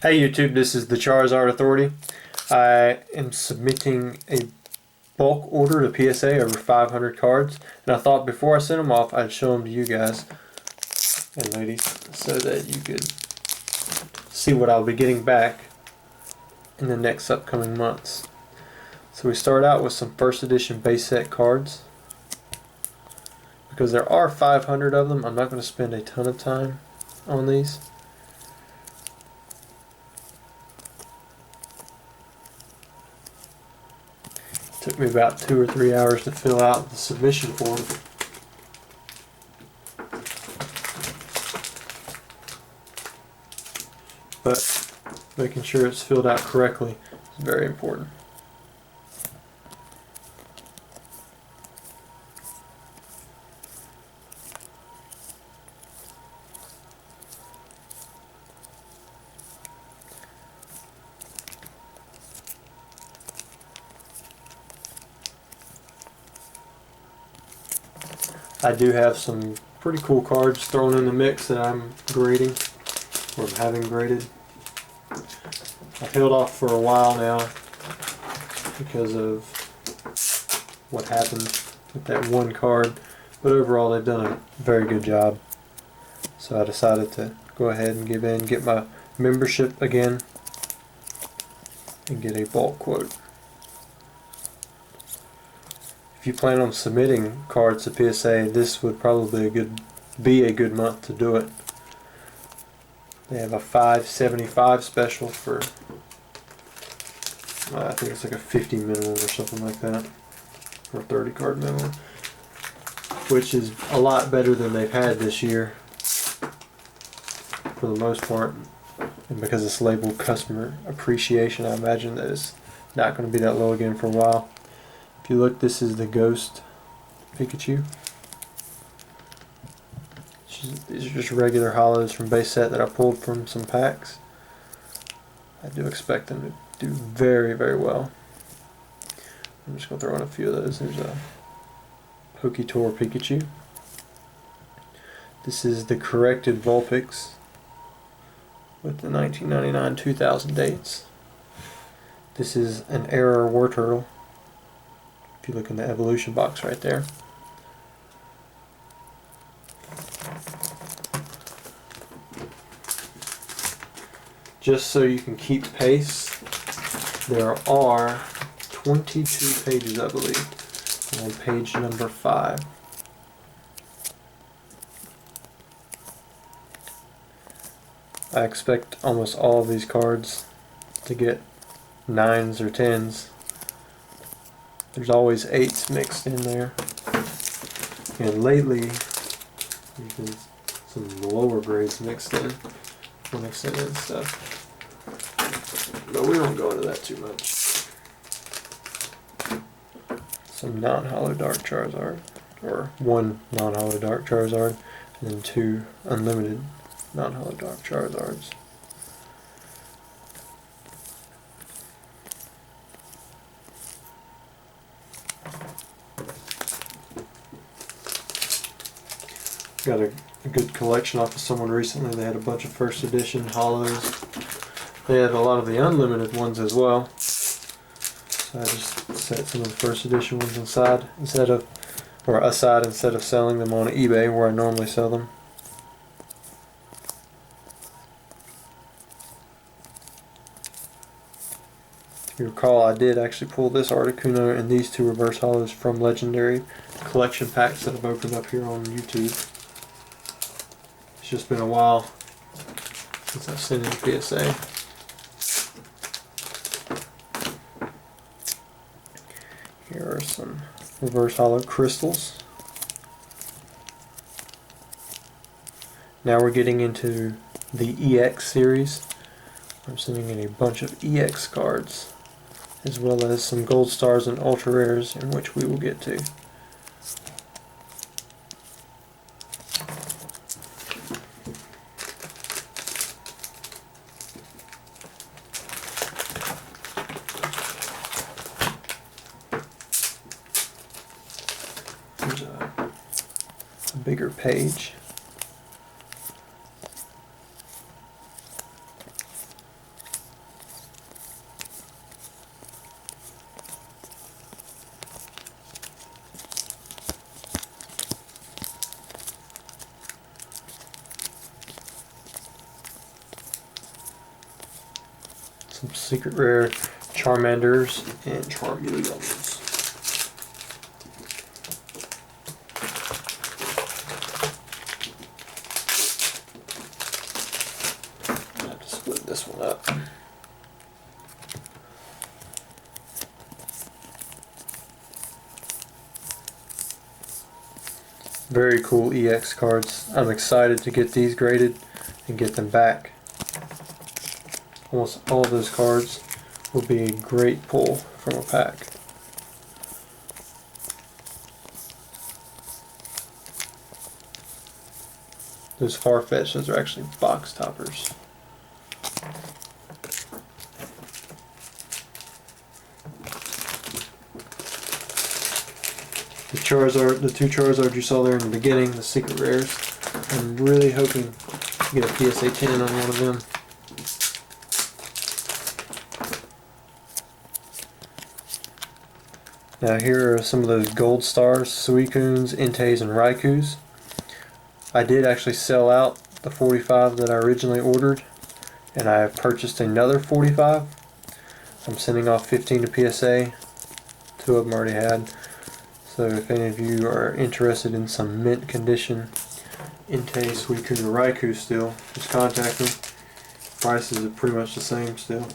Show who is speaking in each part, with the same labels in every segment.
Speaker 1: Hey YouTube, this is the Charizard Authority. I am submitting a bulk order to PSA over 500 cards, and I thought before I sent them off I'd show them to you guys and ladies so that you could see what I'll be getting back in the next upcoming months. So we start out with some first edition base set cards. Because there are 500 of them, I'm not going to spend a ton of time on these. Took me about 2 or 3 hours to fill out the submission form. But making sure it's filled out correctly is very important. I do have some pretty cool cards thrown in the mix that I'm grading, or I'm having graded. I've held off for a while now because of what happened with that one card, but overall they've done a very good job. So I decided to go ahead and give in, get my membership again, and get a bulk quote. If you plan on submitting cards to PSA, this would probably be a good month to do it. They have a $5.75 special for, I think it's like a 50 minimum or something like that, or a 30 card minimum, which is a lot better than they've had this year for the most part. And because it's labeled customer appreciation, I imagine that it's not going to be that low again for a while. If you look, this is the Ghost Pikachu. These are just regular hollows from base set that I pulled from some packs. I do expect them to do very, very well. I'm just going to throw in a few of those. There's a Poketour Pikachu. This is the corrected Vulpix with the 1999-2000 dates. This is an Error Wartortle. If you look in the evolution box right there. Just so you can keep pace, there are 22 pages, I believe, on page number 5. I expect almost all of these cards to get 9s or 10s. There's always 8s mixed in there. And lately, there's some lower grades mixed in when they send in stuff. But we don't go into that too much. Some non-hollow Dark Charizard, or one non-hollow Dark Charizard, and then 2 unlimited non-hollow Dark Charizards. Got a good collection off of someone recently. They had a bunch of first edition hollows. They had a lot of the unlimited ones as well. So I just set some of the first edition ones aside instead of selling them on eBay where I normally sell them. If you recall, I did actually pull this Articuno and these 2 reverse hollows from legendary collection packs that I've opened up here on YouTube. It's just been a while since I've sent in PSA. Here are some reverse hollow crystals. Now we're getting into the EX series. I'm sending in a bunch of EX cards, as well as some gold stars and ultra rares, in which we will get to. There's a bigger page. some secret rare Charmanders and Charmeleons. I have to split this one up. Very cool EX cards. I'm excited to get these graded and get them back. Almost all of those cards will be a great pull from a pack. Those Farfetch, those are actually box toppers. The Charizard, the two Charizards you saw there in the beginning, the secret rares. I'm really hoping to get a PSA 10 on one of them. Now here are some of those gold stars, Suicunes, Entei's, and Raikous. I did actually sell out the 45 that I originally ordered, and I have purchased another 45. I'm sending off 15 to PSA. 2 of them already had. So if any of you are interested in some mint condition Entei, Suicune, or Raikou still, just contact me. Prices are pretty much the same still.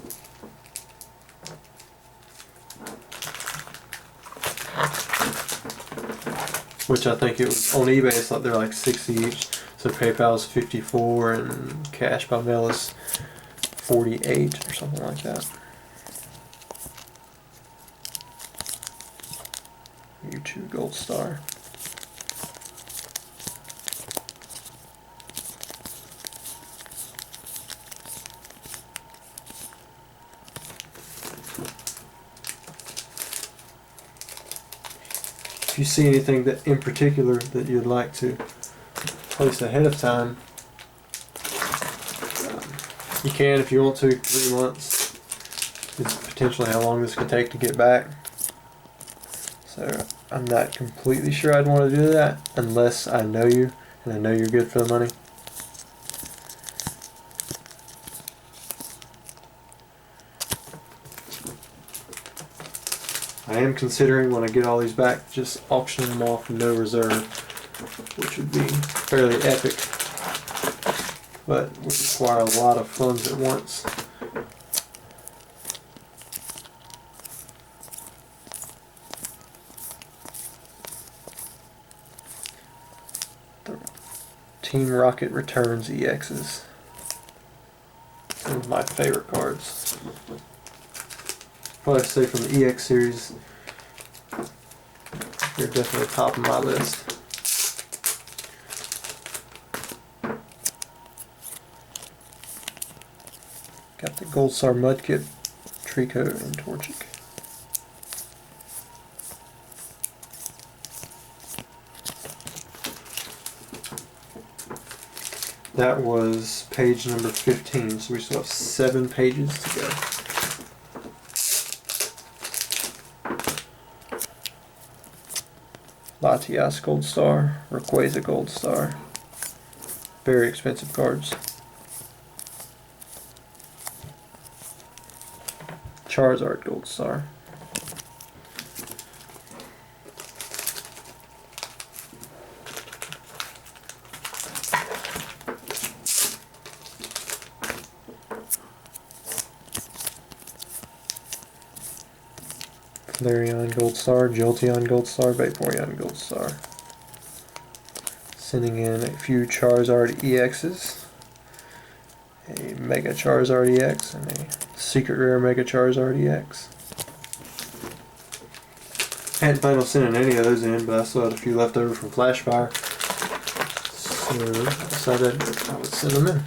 Speaker 1: Which I think it was on eBay, it's like they're like 60 each. So PayPal is 54 and cash by mail is 48 or something like that. U2 Gold Star. If you see anything that in particular that you'd like to place ahead of time, you can if you want to. 3 months is potentially how long this could take to get back. So I'm not completely sure I'd want to do that unless I know you and I know you're good for the money. I am considering when I get all these back just auctioning them off no reserve, which would be fairly epic, but would require a lot of funds at once. The Team Rocket Returns EXs. Some of my favorite cards. Probably say from the EX series, they're definitely top of my list. Got the Gold Star Mudkip, Trico, and Torchic. That was page number 15, so we still have 7 pages to go. Latias Gold Star, Rayquaza Gold Star. Very expensive cards. Charizard Gold Star. Flareon Gold Star, Jolteon Gold Star, Vaporeon Gold Star. Sending in a few Charizard EXs, a Mega Charizard EX, and a Secret Rare Mega Charizard EX. Hadn't planned on sending any of those in, but I still had a few left over from Flashfire, so I decided I would send them in.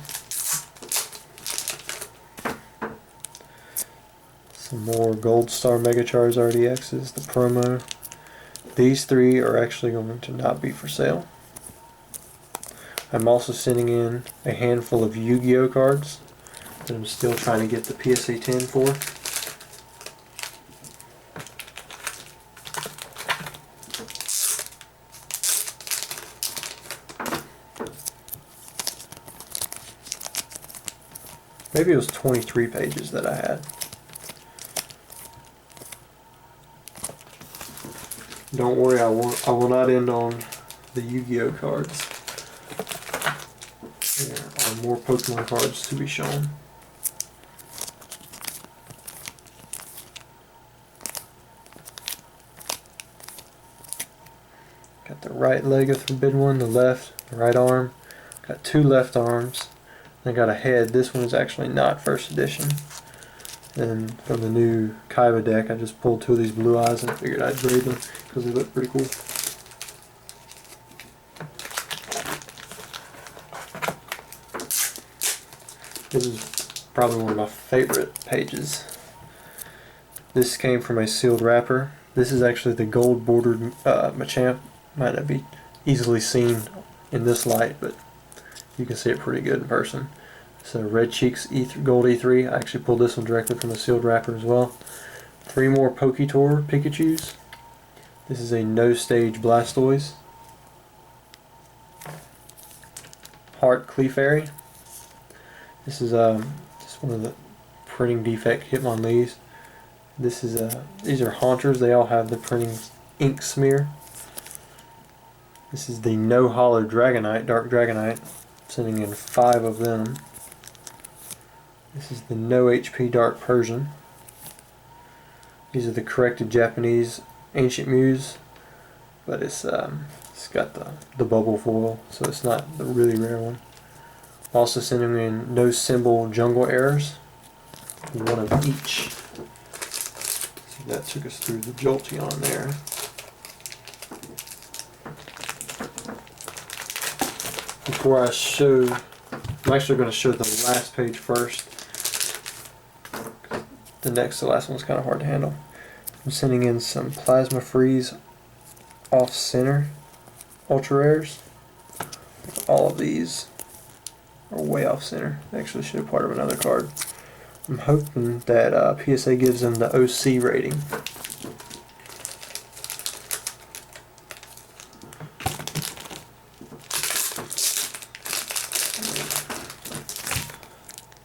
Speaker 1: Some more Gold Star Mega Charizard EXs, the promo. These 3 are actually going to not be for sale. I'm also sending in a handful of Yu-Gi-Oh cards that I'm still trying to get the PSA 10 for. Maybe it was 23 pages that I had. Don't worry, I will not end on the Yu-Gi-Oh cards. There are more Pokemon cards to be shown. Got the right leg of the Forbidden One, the left, the right arm. Got two left arms. I got a head. This one is actually not first edition. And from the new Kaiba deck, I just pulled two of these blue eyes and figured I'd grade them because they look pretty cool. This is probably one of my favorite pages. This came from a sealed wrapper. This is actually the gold bordered Machamp. Might not be easily seen in this light, but you can see it pretty good in person. So Red Cheeks Gold E3. I actually pulled this one directly from the sealed wrapper as well. 3 more Poketour Pikachus. This is a no stage Blastoise. Heart Clefairy. This is just one of the printing defect Hitmonlees. This is these are Haunters. They all have the printing ink smear. This is the no hollow Dragonite, Dark Dragonite. Sending in 5 of them. This is the no HP Dark Persian. These are the corrected Japanese Ancient Muse, but it's got the bubble foil, so it's not the really rare one. Also sending in no symbol Jungle Errors, 1 of each. So that took us through the Jolteon there. Before I show, I'm actually going to show the last page first. The next to last one's kind of hard to handle. I'm sending in some Plasma Freeze off center ultra rares. All of these are way off center. They actually should be part of another card. I'm hoping that PSA gives them the OC rating.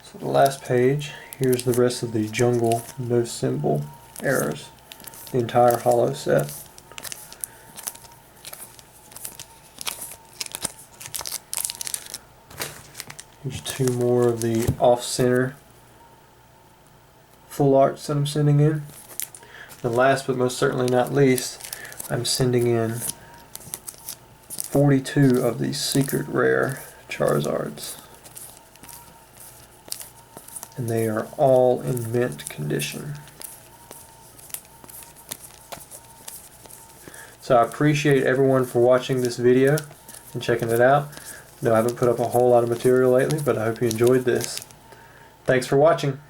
Speaker 1: So the last page, here's the rest of the Jungle no symbol errors. The entire hollow set. Here's 2 more of the off-center full arts that I'm sending in. And last but most certainly not least, I'm sending in 42 of these secret rare Charizards. And they are all in mint condition. So I appreciate everyone for watching this video and checking it out. No, I haven't put up a whole lot of material lately, but I hope you enjoyed this. Thanks for watching.